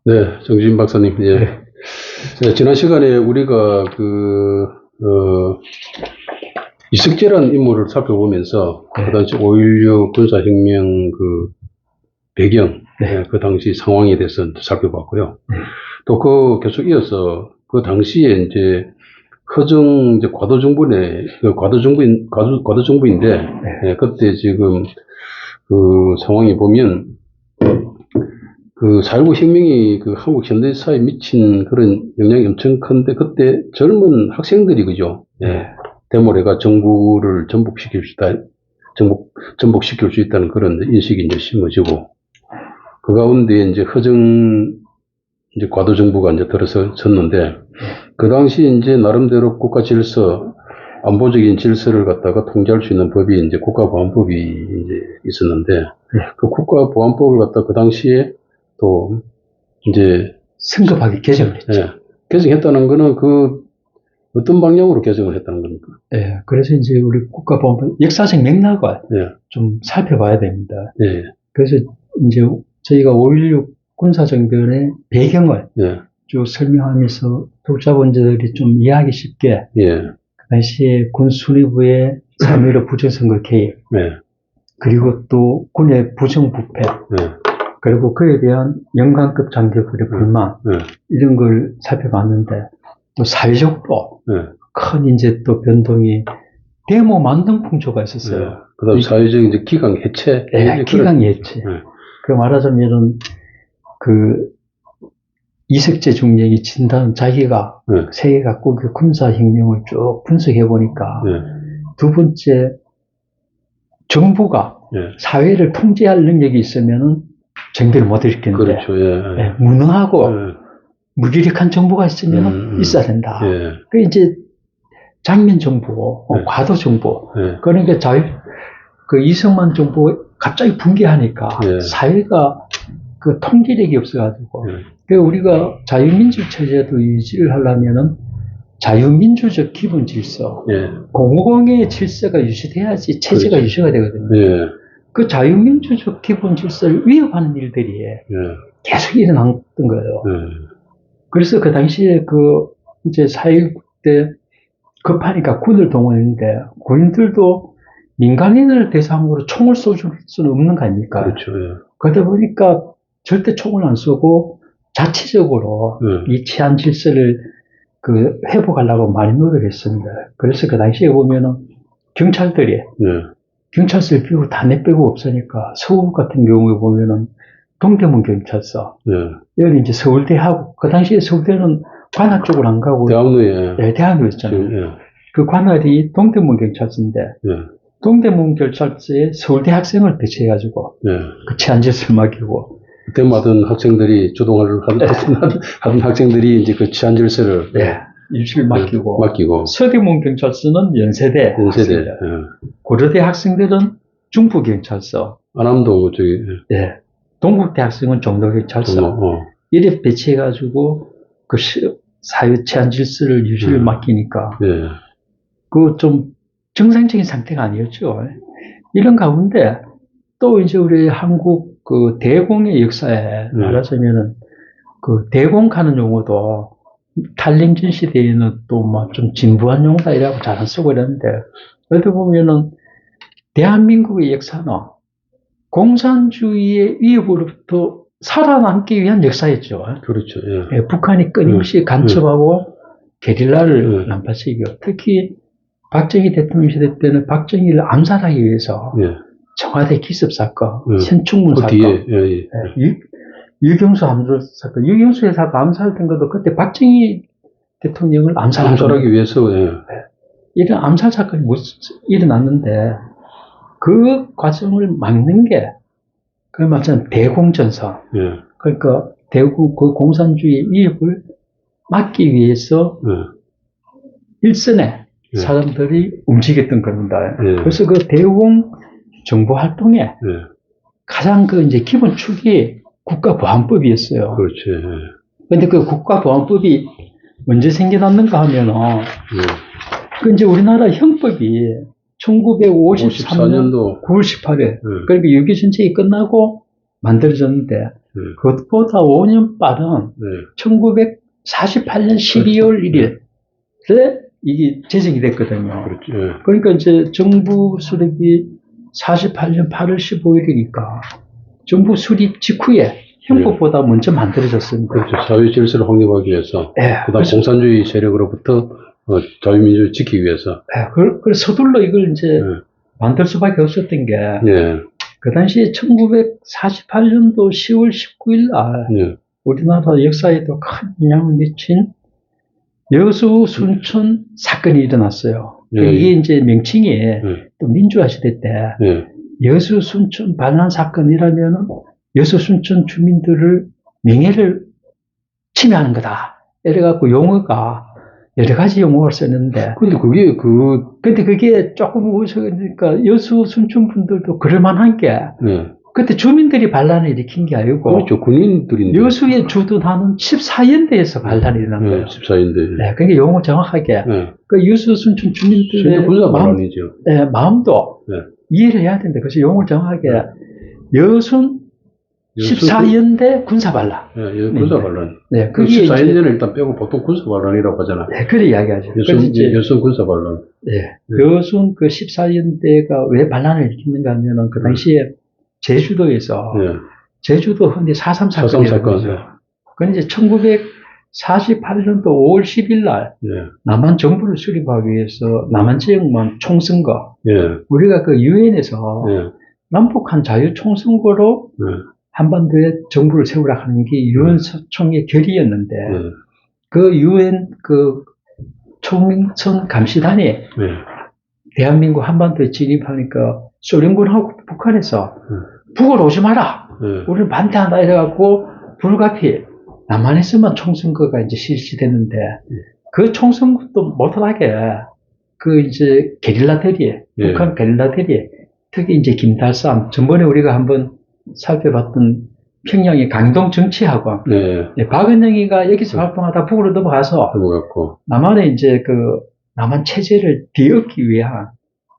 네, 정진 박사님. 예. 네. 네, 지난 시간에 우리가 이석재라는 인물을 살펴보면서 그 당시 5.16 군사혁명 배경, 네. 그 당시 상황에 대해서 살펴봤고요. 네. 또 계속 이어서 그 당시에 이제 허정 이제 과도정부인데, 네. 그때 지금 상황이 보면 4.19 혁명이 한국 현대사에 미친 그런 영향이 엄청 큰데, 그때 젊은 학생들이, 그죠? 예. 데모레가 정부를 전복시킬 수 있다는 그런 인식이 이제 심어지고, 그 가운데 이제 이제 과도정부가 이제 들어섰는데, 그 당시 이제 나름대로 국가 질서, 안보적인 질서를 갖다가 통제할 수 있는 법이 이제 국가보안법이 이제 있었는데, 그 국가보안법을 갖다 그 당시에 또 이제 성급하게 개정을 했죠. 예, 개정했다는 거는 어떤 방향으로 개정을 했다는 겁니까? 예, 그래서 이제 우리 국가보안법 역사적 맥락을 좀 살펴봐야 됩니다. 예. 그래서 이제 저희가 5.16 군사정변의 배경을 쭉 설명하면서 독자분들이 좀 이해하기 쉽게 그 당시에 군 수뇌부의 3.15 부정선거 개입, 그리고 또 군의 부정부패, 그리고 그에 대한 영관급 장교들의 불만, 이런 걸 살펴봤는데, 또 사회적으로 큰 이제 또 변동이 데모 만등 풍조가 있었어요. 그 다음 사회적 이제 기강 해체. 기강 해체. 그 말하자면은 이석재 중령이 진단 자기가 세계 각국의 군사혁명을 쭉 분석해 보니까 두 번째, 정부가 사회를 통제할 능력이 있으면은 정비를 못 일으키는데, 그렇죠. 무능하고 무기력한 정부가 있으면 있어야 된다. 그 이제 장면 정부, 과도 정부. 그러니까 이승만 정부 갑자기 붕괴하니까 사회가 통제력이 없어가지고. 그 우리가 자유민주 체제도 유지를 하려면은 자유민주적 기본 질서, 공공의 질서가 유지돼야지 체제가 유지가 되거든요. 그 자유민주적 기본 질서를 위협하는 일들이 계속 일어났던 거예요. 그래서 그 당시에 이제 4.19 때 급하니까 군을 동원했는데, 군인들도 민간인을 대상으로 총을 쏘줄 수는 없는 거 아닙니까? 그렇죠. 그러다 보니까 절대 총을 안 쏘고 자체적으로 이 치안 질서를 회복하려고 많이 노력했습니다. 그래서 그 당시에 보면은 경찰들이 경찰서를 비우고 다 내빼고 없으니까 서울 같은 경우에 보면은 동대문 경찰서, 여기 이제 서울대하고, 그 당시에 서울대는 관할 쪽으로 안 가고 대학로였잖아요. 그 관할이 동대문 경찰서인데 동대문 경찰서에 서울대 학생을 배치해가지고 그 치안질서를 맡기고, 그때마다 학생들이 조동아를 하던 학생들이 이제 그 치안질서를 유지를 맡기고 서대문 경찰서는 연세대. 고려대 학생들은 중부경찰서, 안암동 저기 동국대 학생은 종로경찰서, 이렇게 배치해가지고 사회 치안 질서를 유지를 맡기니까 좀 정상적인 상태가 아니었죠. 이런 가운데 또 이제 우리 한국 대공의 역사에 말하자면은 대공하는 용어도 탈냉전 시대에는 또 막 좀 진부한 용어다 이라고 잘 안 쓰고 이러는데, 어떻게 보면은 대한민국의 역사는 공산주의의 위협으로부터 살아남기 위한 역사였죠. 그렇죠. 북한이 끊임없이 간첩하고 게릴라를 난파시키고, 특히 박정희 대통령 시대 때는 박정희를 암살하기 위해서 청와대 기습 사건, 현충문 사건, 유경수 암살 사건, 유경수 여사가 암살된 것도 그때 박정희 대통령을 암살하기 위해서 이런 암살 사건이 일어났는데, 그 과정을 막는 게 말하자면 대공전선. 그러니까 공산주의 위협을 막기 위해서 일선에 사람들이 움직였던 겁니다. 그래서 대공 정보 활동에 가장 이제 기본 축이 국가보안법이었어요. 그렇지. 근데 그 국가보안법이 언제 생겨났는가 하면은, 이제 우리나라 형법이 1953년 9월 18일, 그러니까 6.25 전쟁이 끝나고 만들어졌는데, 그것보다 5년 빠른 1948년 12월 1일에 이게 제정이 됐거든요. 그렇죠. 그러니까 이제 정부 수립이 48년 8월 15일이니까 정부 수립 직후에 형법보다 먼저 만들어졌습니다. 그렇죠. 사회 질서를 확립하기 위해서. 예, 그다음 공산주의 세력으로부터 자유민주를 지키기 위해서. 예, 그래서 서둘러 이걸 이제 만들 수밖에 없었던 게, 예. 그 당시 1948년도 10월 19일 날, 예. 우리나라 역사에도 큰 영향을 미친 여수 순천 사건이 일어났어요. 예. 이게 이제 명칭이 또 민주화 시대 때 여수 순천 반란 사건이라면은 여수 순천 주민들을 명예를 침해하는 거다. 이래갖고 용어가 여러 가지 용어를 썼는데. 근데 그게 조금 그러니까 여수 순천 분들도 그럴만한 게 그때 주민들이 반란을 일으킨 게 아니고 그렇죠. 군인들인데. 여수에 주둔하는 14연대에서 반란이 일어난 거예요. 14연대. 네, 그게 용어 정확하게. 그 여수 순천 주민들의 군사 반란이죠. 마음도 이해를 해야 된다. 그래서 용어를 정확하게 여순 14연대 군사반란. 예, 군사반란. 네, 그게 14연대는 일단 빼고 보통 군사반란이라고 하잖아요. 네, 그래 이야기하죠. 여순 군사반란. 네, 여순 그 14연대가 왜 반란을 일으켰는가 하면은 그 당시에 제주도에서 제주도 흔히 4.3 사건이 일어났죠. 그런데 이제 1948년도 5월 10일 날 남한 정부를 수립하기 위해서 남한 지역만 총선거. 우리가 그 유엔에서 남북한 자유 총선거로 한반도에 정부를 세우라 하는 게 유엔 총의 결의였는데 그 유엔 그 총선 감시단이 대한민국 한반도에 진입하니까 소련군하고 북한에서 북으로 오지 마라. 우리는 반대한다 이래갖고 불가피해. 남한에서만 총선거가 이제 실시됐는데 그 총선거도 못하게 그 이제 게릴라들이 북한 게릴라들이 특히 이제 김달삼 전번에 우리가 한번 살펴봤던 평양의 강동 정치학원 박은영이가 여기서 활동하다 북으로 넘어가서 남한에 이제 그 남한 체제를 뒤엎기 위한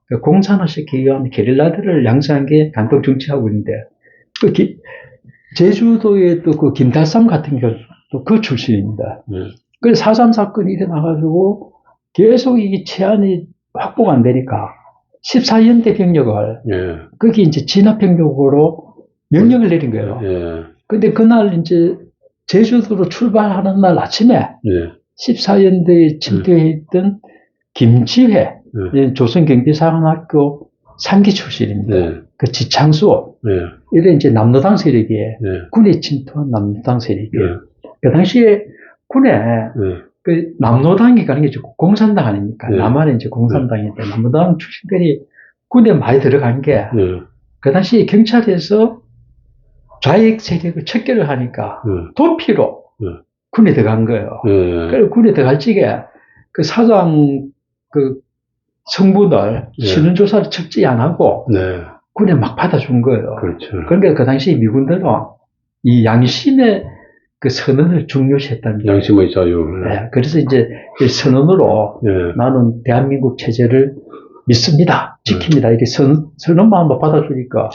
그 공산화시키기 위한 게릴라들을 양성한 게 강동 정치학원인데 그 제주도의 또 그 김달삼 같은 경우도 그 출신입니다. 그래서 4.3 사건이 일어나가지고 계속 이 치안이 확보가 안 되니까 14연대 병력을 거기 이제 진압병력으로 명령을 내린 거예요. 근데 그날 이제 제주도로 출발하는 날 아침에 14연대에 침투해 있던 김지회 조선경비사관학교 3기 출신입니다. 그 지창수 이래 이제 남노당 세력이에요. 군에 침투한 남노당 세력이에요. 그 당시에 군에 그 남노당이 가는 게 공산당 아닙니까? 남한에 이제 공산당인데 남노당 출신들이 군에 많이 들어간 게 그 당시 경찰에서 좌익 세력을 척결을 하니까 도피로 군에 들어간 거예요. 그래서 군에 들어갈 적에 그 사장 그 성분을 신원조사를 철저히 안 하고 군에 막 받아준 거예요. 그렇죠. 그러니까 그 당시 미군들은 이 양심의 그 선언을 중요시했다는 거예요. 양심의 자유. 그래서 이제 이 선언으로 나는 대한민국 체제를 믿습니다. 지킵니다. 이렇게 선언만 한번 받아주니까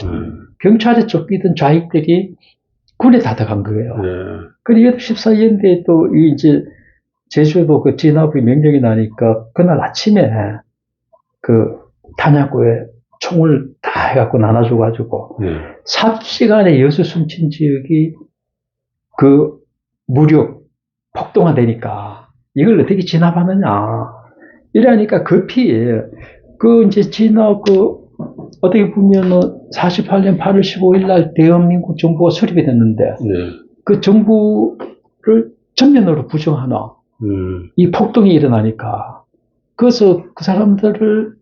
경찰에 쫓기던 좌익들이 군에 다 들어간 거예요. 그리고 14연대에 또 이제 제주도 그 진압의 명령이 나니까 그날 아침에 그 탄약고에 총을 다 해갖고 나눠줘가지고 삽시간에 여수 순천 지역이 그 무력 폭동화되니까 이걸 어떻게 진압하느냐 이러니까 급히 그 이제 진압 그 어떻게 보면은 48년 8월 15일 날 대한민국 정부가 수립이 됐는데 그 정부를 전면으로 부정하는 이 폭동이 일어나니까 그래서 그 사람들을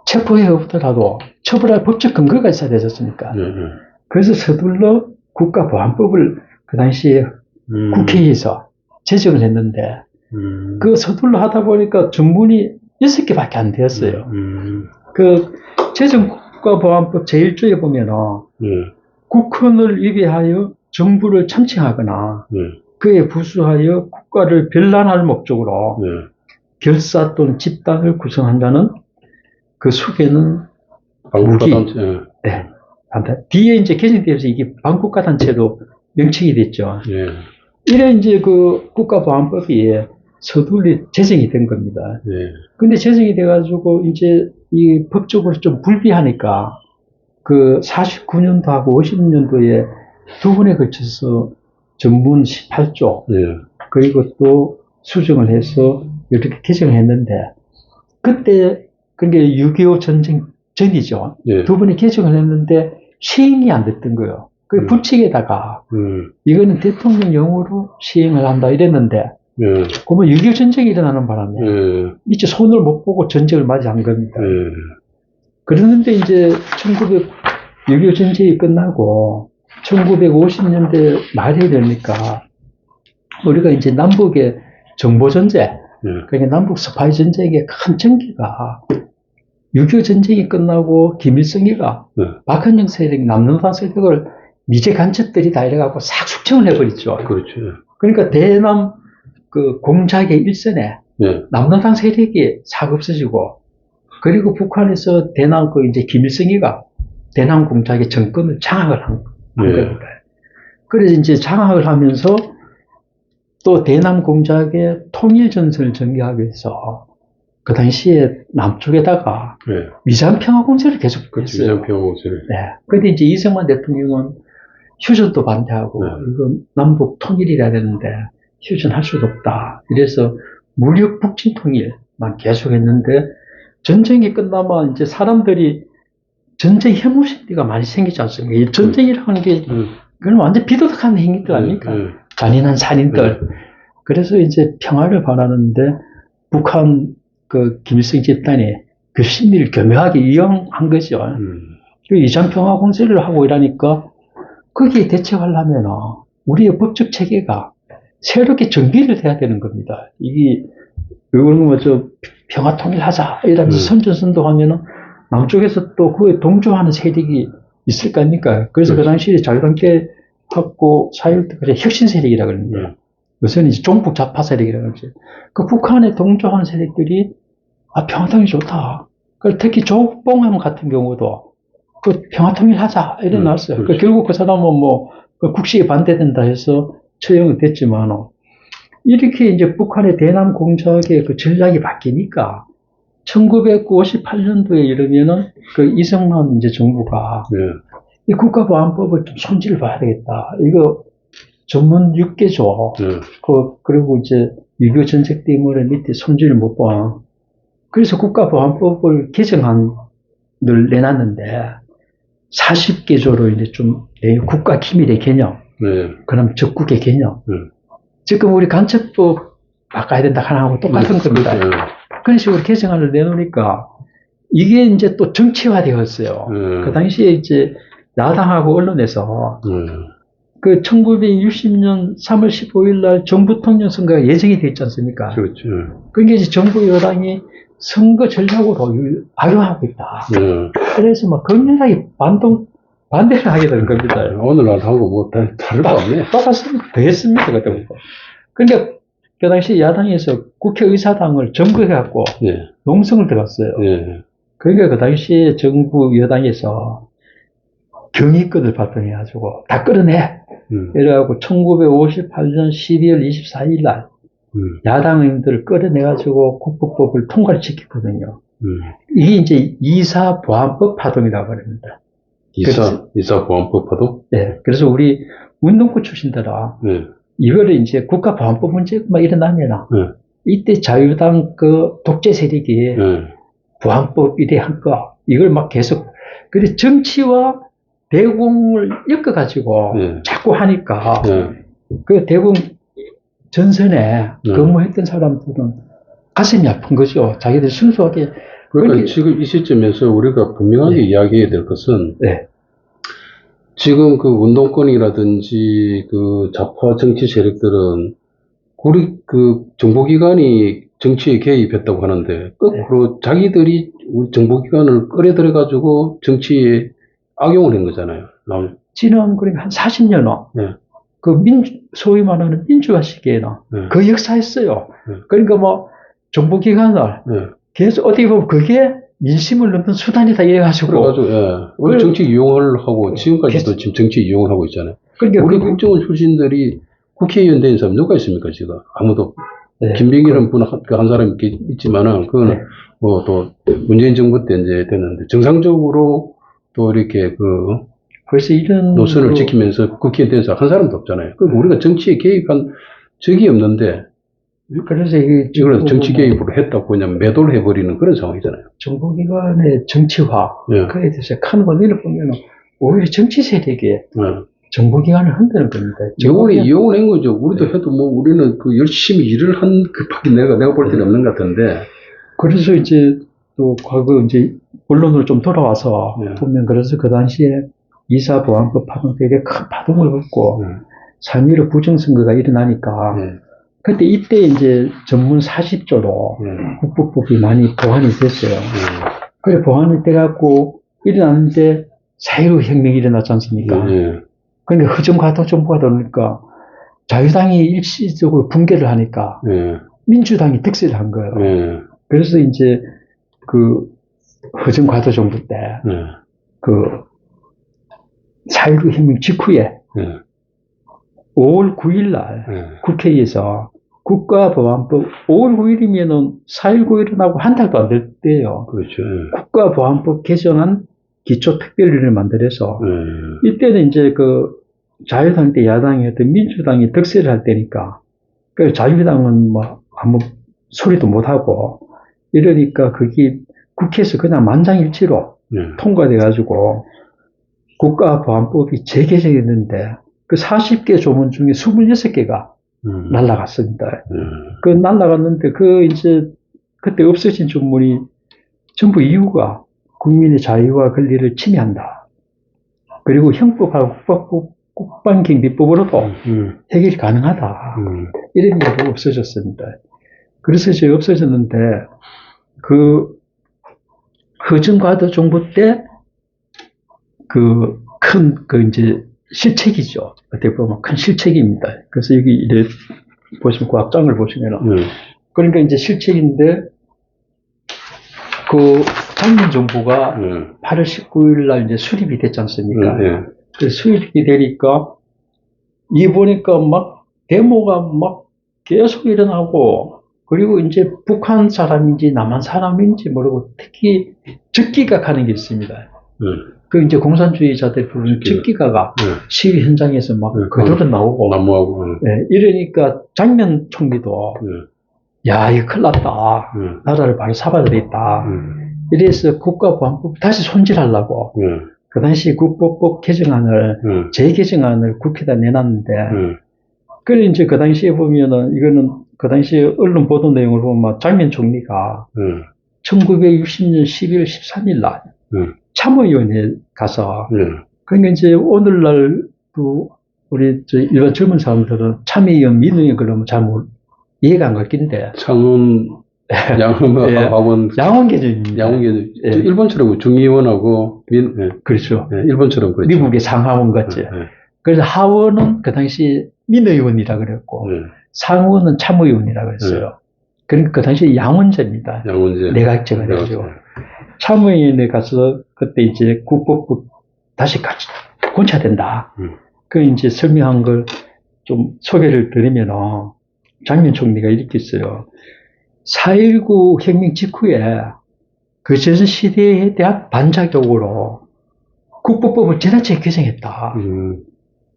체포해 없더라도 처벌할 법적 근거가 있어야 되지 않습니까? 그래서 서둘러 국가보안법을 그 당시에 국회에서 제정을 했는데 그 서둘러 하다 보니까 전문이 6개밖에 안 되었어요. 그 제정국가보안법 제1조에 보면은 국헌을 위배하여 정부를 참칭하거나 그에 부수하여 국가를 변란할 목적으로 결사 또는 집단을 구성한다는 그 속에는 무기, 뒤에 이제 개정되어서 이게 반국가 단체로 명칭이 됐죠. 예. 이래 이제 그 국가보안법이 서둘리 제정이 된 겁니다. 예. 근데 제정이 돼가지고 이제 이 법적으로 좀 불리하니까 그 49년도하고 50년도에 두 번에 걸쳐서 전문 18조 예. 그리고 또 수정을 해서 이렇게 개정을 했는데 그때 그게 6.25 전쟁 전이죠. 예. 두 번에 개정을 했는데 시행이 안 됐던 거예요. 그 부칙에다가 이거는 대통령령으로 시행을 한다 이랬는데 예. 그러면 6.25 전쟁이 일어나는 바람에 예. 이제 손을 못 보고 전쟁을 맞이한 겁니다. 예. 그러는데 이제 6.25 전쟁이 끝나고 1950년대 말이 되니까 우리가 이제 남북의 정보전쟁, 그러니까 남북 스파이 전쟁의 큰 전기가 6.25 전쟁이 끝나고 김일성이가 박헌영 세력, 남노당 세력을 미제 간첩들이 다 이래갖고 싹 숙청을 해버렸죠. 그렇죠. 그러니까 대남 그 공작의 일선에 예. 남노당 세력이 싹 없어지고 그리고 북한에서 대남 그 이제 김일성이가 대남 공작의 정권을 장악을 한 겁니다. 그래서 이제 장악을 하면서 또 대남 공작의 통일 전선을 전개하기 위해서 그 당시에 남쪽에다가 예. 위안평화 공세를 계속 그렇죠. 했어요. 위안평화 공세를. 네. 근데 이제 이승만 대통령은 휴전도 반대하고 이건 남북 통일이라 되는데 휴전할 수도 없다. 이래서 무력 북진 통일만 계속했는데 전쟁이 끝나면 이제 사람들이 전쟁 혐오 심리가 많이 생기지 않습니까? 이 전쟁이라고 하는 게 그건 완전 비도덕한 행위들 아닙니까? 잔인한 살인들. 그래서 이제 평화를 바라는데 북한 그 김일성 집단이 그 심리를 교묘하게 이용한 거죠. 그 이산평화 공세를 하고 이러니까 거기에 대처하려면 우리의 법적 체계가 새롭게 정비를 해야 되는 겁니다. 이게 이거는 뭐저 평화 통일하자 이러면서 선전선동하면은 남쪽에서 또 그에 동조하는 세력이 있을 거 아닙니까? 그래서 그 당시에 자유당계하고 4.19 혁신 세력이라 그러는데 요새는 이제 종북 좌파 세력이라 그러죠. 그 북한에 동조하는 세력들이 평화통일 좋다. 특히 조봉암 같은 경우도 그 평화통일하자 이래 나왔어요. 결국 그 사람은 그 국식에 반대된다 해서 처형은 됐지만 이렇게 이제 북한의 대남 공작의 그 전략이 바뀌니까 1958년도에 이르면은 그 이승만 이제 정부가 이 국가보안법을 좀 손질을 봐야 되겠다. 이거 전문 6개조 그리고 이제 6.25 전쟁 때문에 밑에 손질을 못 봐. 그래서 국가보안법을 개정안을 내놨는데 40개조로 이제 좀 국가 기밀의 개념, 그럼 적국의 개념. 지금 우리 간첩법 바꿔야 된다 하나하고 똑같은 겁니다. 그런 식으로 개정안을 내놓으니까 이게 이제 또 정치화 되었어요. 그 당시에 이제 야당하고 언론에서 그 1960년 3월 15일 날 정부 통령 선거가 예정이 되어 있지 않습니까? 그렇죠. 그게 이제 정부 여당이 선거 전략으로 악용하고 있다. 그래서 막 격렬하게 반대를 하게 된 겁니다. 오늘날하고 뭐 다를 거 없네. 똑같습니다. 더 했습니다. 그때. 그러니까 그 당시 야당에서 국회의사당을 점거해갖고 농성을 들어갔어요. 그러니까 그 당시에 정부 여당에서 경위권을 발동해가지고 다 끌어내. 이래갖고 1958년 12월 24일 날 야당 의원들을 끌어내가지고 국법법을 통과를 시켰거든요. 이게 이제 이사보안법 파동이라고 합니다. 이사보안법 파동? 네. 그래서 우리 운동권 출신들아 이거를 이제 국가보안법 문제가 막 일어나면 이때 자유당 그 독재 세력이 보안법 이래한 거 이걸 막 계속 그래 정치와 대공을 엮어가지고 자꾸 하니까 그 대공 전선에 근무했던 사람들은 가슴이 아픈 거죠. 자기들 순수하게. 그러니까 지금 이 시점에서 우리가 분명하게 이야기해야 될 것은 지금 그 운동권이라든지 그 좌파 정치 세력들은 우리 그 정보기관이 정치에 개입했다고 하는데 거꾸로 자기들이 우리 정보기관을 끌어들여가지고 정치에 악용을 한 거잖아요. 지난 그러니까 한 40년 그 소위 말하는 민주화 시기에는 그 역사했어요. 그러니까 뭐 정보기관을 계속 어떻게 보면 그게 민심을 넣는 수단이다 이래가지고. 그래가지고, 예. 오늘 정치 이용을 하고, 지금까지도 지금 정치 이용을 하고 있잖아요. 그러니까 우리 국정원 출신들이 국회의원 된 사람 누가 있습니까, 지금? 아무도. 네. 김병기라는 분 한 사람이 있지만은, 그거는 네. 뭐 또 문재인 정부 때 이제 됐는데, 정상적으로 또 이렇게 그래서 이런 노선을 지키면서 국회의원 된 사람 한 사람도 없잖아요. 그러니까 우리가 정치에 개입한 적이 없는데, 그래서 이걸 정치 개입으로 했다고 그냥 매도를 해버리는 그런 상황이잖아요. 정부기관의 정치화, 예. 그에 대해서 큰 원인을 보면 오히려 정치 세력이 예. 정부기관을 흔드는 겁니다. 이걸 이용을 한 거죠. 우리도 해도 뭐 우리는 열심히 일을 한 그 밖에 내가 볼 때는 없는 것 같은데. 그래서 이제 또 과거 이제 언론으로 좀 돌아와서 보면 그래서 그 당시에 이사보안법 파동 때에 큰 파동을 걷고 3.15 부정선거가 일어나니까 그때 이때 이제 전문 40조로 국법법이 많이 보완이 됐어요. 그래 보완이 돼갖고 일어났는데 4.15 혁명이 일어났지 않습니까? 그러니까 허정과도 정부가 되니까 자유당이 일시적으로 붕괴를 하니까 민주당이 득세를 한 거예요. 그래서 이제 그 허정과도 정부 때 그 4.19 혁명 직후에 5월 9일 날 국회에서 국가보안법 5월 9일이면은 4.19 일어나고 한 달도 안 됐대요. 그렇죠. 국가보안법 개정안 기초특별위를 만들어서 이때는 이제 그 자유당 때 야당이었던 민주당이 득세를 할 때니까 그 자유당은 뭐 아무 소리도 못 하고 이러니까 그게 국회에서 그냥 만장일치로 통과돼 가지고 국가보안법이 재개정했는데 그 40개 조문 중에 26개가 날라갔습니다. 그 날라갔는데 그 이제 그때 없어진 조문이 전부 이유가 국민의 자유와 권리를 침해한다. 그리고 형법하고 국방경비법으로도 해결이 가능하다. 이런 이유로 없어졌습니다. 그래서 이제 없어졌는데 그 허정과도 정부 때 이제 실책이죠. 어떻게 보면 큰 실책입니다. 그래서 여기 이래 보시면 그 앞장을 보시면은 그러니까 이제 실책인데 그 장면 정부가 8월 19일 날 이제 수립이 됐지 않습니까? 그 수립이 되니까 이 보니까 막 데모가 막 계속 일어나고 그리고 이제 북한 사람인지 남한 사람인지 모르고 특히 적기각하는 게 있습니다. 그 이제 공산주의자들 부르는 적기가가 시위 현장에서 막 그대로 나오고 나무하고 이러니까 장면 총리도 야 이거 큰일 났다. 나라를 바로 잡아야 되겠다. 이래서 국가보안법 다시 손질하려고 그 당시 국보법 개정안을 재개정안을 국회에다 내놨는데 그래 이제 그 당시에 보면은 이거는 그 당시에 언론 보도 내용을 보면 장면 총리가 1960년 12월 13일 날 참의원에 가서 그러니까 이제 오늘날도 우리 일반 젊은 사람들은 참의원 민의원 그러면 잘 이해가 안 갔긴데 창원 양원학원 양원개정입니다. 양원개정 일본처럼 중의원하고 그렇죠. 일본처럼 그렇죠. 미국의 상하원 같지. 그래서 하원은 그 당시 민의원이라 그랬고 상원은 참의원이라 그랬어요. 그러니까 그 당시 양원제입니다. 양원제. 내각제가 되죠. 참의원에 가서 그때 이제 국법법 다시 같이 고쳐야 된다. 그 이제 설명한 걸 좀 소개를 드리면 장면 총리가 이렇게 했어요. 4.19 혁명 직후에 그 조선시대에 대한 반작용으로 국법법을 지나치게 개정했다.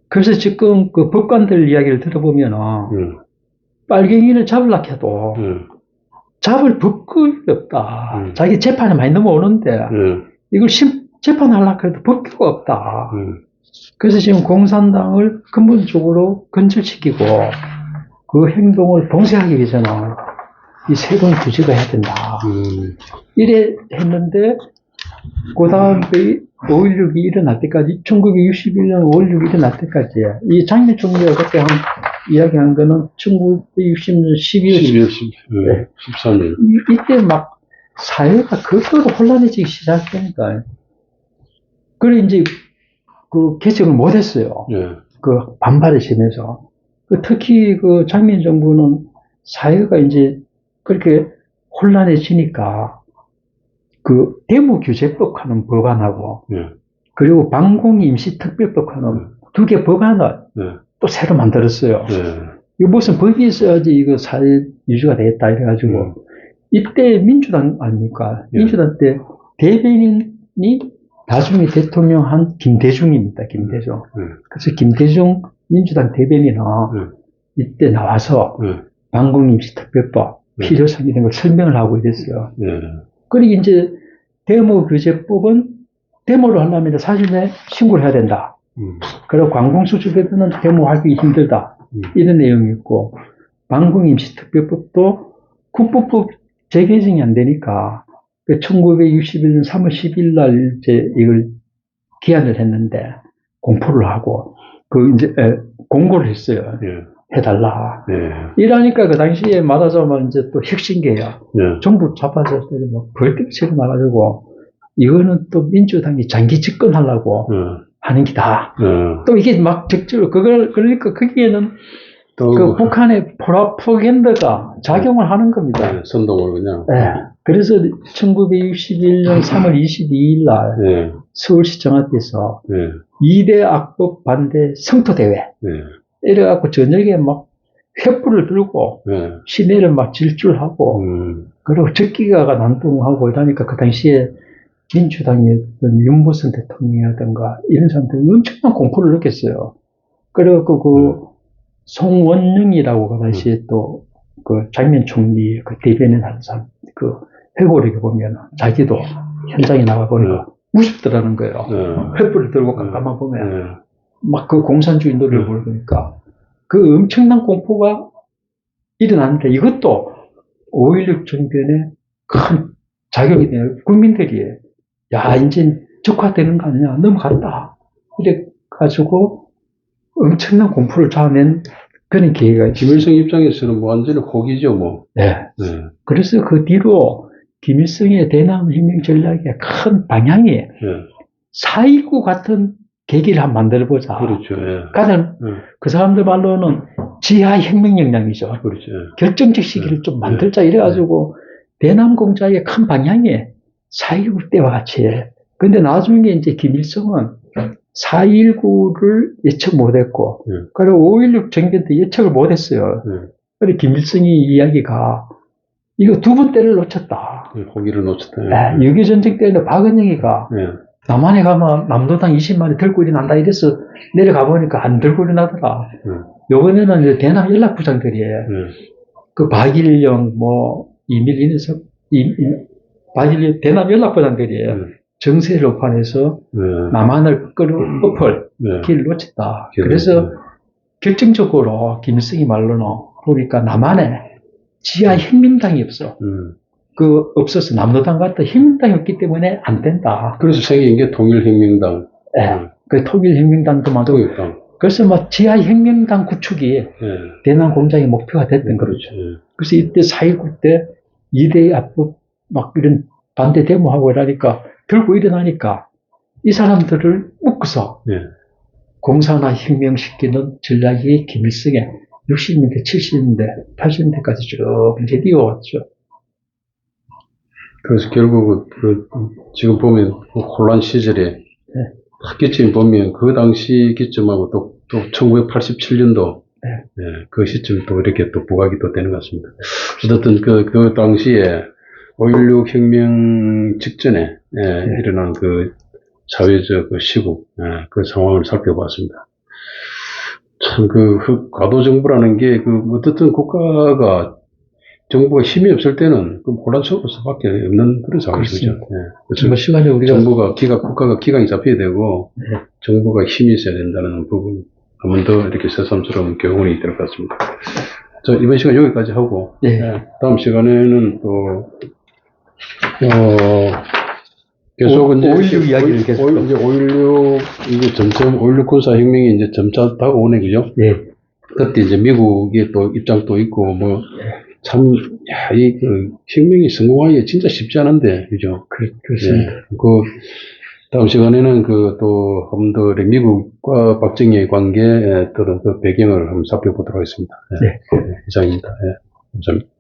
그래서 지금 그 법관들 이야기를 들어보면 빨갱이를 잡으려고 해도 잡을 법규가 없다. 자기 재판에 많이 넘어오는데 이걸 재판하려고 해도 법규가 없다. 그래서 지금 공산당을 근본적으로 건절시키고 그 행동을 봉쇄하기 위해서는 이 세금 규제가 해야 된다. 이래 했는데 그 다음 5.16이 일어날 때까지 1961년 5.16이 일어날 때까지 이 장면 총리가 그때 이야기한 거는 1960년 12월 13일 이때 막 사회가 극도로 혼란해지기 시작하니까 그래 이제 그 개정을 못했어요. 그 반발을 심해서 특히 그 장면 정부는 사회가 이제 그렇게 혼란해지니까 그 대무규제법 하는 법안하고 예. 그리고 방공임시특별법 하는 두 개 법안을 예. 또 새로 만들었어요. 예. 이거 무슨 법이 있어야지 이거 사회 유지가 되겠다 이래가지고 이때 민주당 아닙니까? 예. 민주당 때 대변인이 나중에 대통령 한 김대중입니다. 김대중. 그래서 김대중 민주당 대변인은 이때 나와서 방공임시특별법 필요성 이런 걸 설명을 하고 이랬어요. 그리고 이제 대무규제법은 데모를 하려면 사전에 신고를 해야 된다. 그리고 관공수집에서는 데모하기 힘들다. 이런 내용이 있고, 방공임시특별법도 국부법 재개정이 안 되니까, 1961년 3월 10일 날 이제 이걸 기한을 했는데, 공포를 하고, 공고를 했어요. 해달라. 이러니까 그 당시에 말하자면 이제 또 혁신계야. 정부 좌파자들이 뭐 벌떡 나가지고, 이거는 또 민주당이 장기 집권하려고 하는 기다. 또 이게 막 적절로, 그러니까 거기에는 그 북한의 프로파간다가 작용을 하는 겁니다. 선동을 그냥. 그래서 1961년 3월 22일 날 서울시청 앞에서 2대 악법 반대 성토대회. 이래갖고 저녁에 막 횃불을 들고 시내를 막 질주하고 그리고 적기가 난동하고 이러니까 그 당시에 민주당의 어떤 윤무선 대통령이라든가 이런 사람들이 엄청난 공포를 느꼈어요. 그래갖고 그 송원영이라고 그 당시에 또 그 장면 총리 그 대변인 하는 사람 그 회고록에 보면 자기도 현장에 나가 보니까 무섭더라는 거예요. 횃불을 들고 가만 보면 막 그 공산주의 노래를 부르니까 그 엄청난 공포가 일어났는데 이것도 5.16 정변에 큰 작용이 돼요. 국민들이 야 이제 적화되는 거 아니냐 넘어갔다 이래가지고 엄청난 공포를 자아낸 그런 계기가 있어요. 김일성 입장에서는 뭐 완전히 호기죠 뭐. 그래서 그 뒤로 김일성의 대남혁명 전략의 큰 방향이 4.19 같은 계기를 한번 만들어보자. 그렇죠. 가장 그 사람들 말로는 지하 혁명 역량이죠. 그렇죠. 결정적 시기를 좀 만들자 이래가지고 대남 공작의 큰 방향이 4.19 때와 같이. 근데 나중에 이제 김일성은 4.19를 예측 못했고, 그리고 5.16 정변 때 예측을 못했어요. 그래서 김일성이 이야기가 이거 두 번 때를 놓쳤다. 호기를 놓쳤다. 6.25 전쟁 때는 박은영이가 남한에 가면 남도당 20만이 들고 일어난다 이래서 내려가 보니까 안 들고 일어나더라. 요번에는 이제 대남 연락부장들이에요. 그 박일영, 뭐, 이밀인에서, 박일영 대남 연락부장들이에요. 정세를 오판해서 남한을 엎을 길을 놓쳤다. 그래서 결정적으로 김일성이 말로는 보니까 남한에 지하 혁명당이 없어. 없어서 남도당 같은 혁명당이 없기 때문에 안 된다. 그래서 생긴 게 통일혁명당. 그 통일혁명당도 만들고. 그래서 막 지하 혁명당 구축이 대남 공작의 목표가 됐던 거죠. 그래서 이때 4.19 때 2대 압법 막 이런 반대 데모하고 이러니까 들고 일어나니까 이 사람들을 묶어서 공산화 혁명시키는 전략이 김일성의 60년대, 70년대, 80년대까지 쭉 이제 이어왔죠. 그래서 결국 지금 보면 혼란 시절에 학기쯤 보면 그 당시 기점하고 또 1987년도 그 시점 또 이렇게 또 부각이 또 되는 것 같습니다. 어쨌든 그 당시에 5.16 혁명 직전에 일어난 그 사회적 그 시국 그 상황을 살펴봤습니다. 참 과도 정부라는 게 어떻든 정부가 힘이 없을 때는 혼란스러울 수밖에 없는 그런 상황이죠. 그래서 시간에 우리가 국가가 기강이 잡혀야 되고 정부가 힘이 있어야 된다는 부분 한 번 더 이렇게 새삼스러운 교훈이 될 것 같습니다. 자, 이번 시간 여기까지 하고 다음 시간에는 또 계속 이제 5.16 이야기를 계속 이제 5.16 이제 점점 5.16 군사혁명이 이제 점차 다가오네, 그죠? 그때 이제 미국의 또 입장도 있고 참, 이 혁명이 성공하기 진짜 쉽지 않은데, 그죠? 그렇습니다. 다음 시간에는 또 한 번 더 미국과 박정희의 관계에 그런 그 배경을 한번 살펴보도록 하겠습니다. 이상입니다. 감사합니다.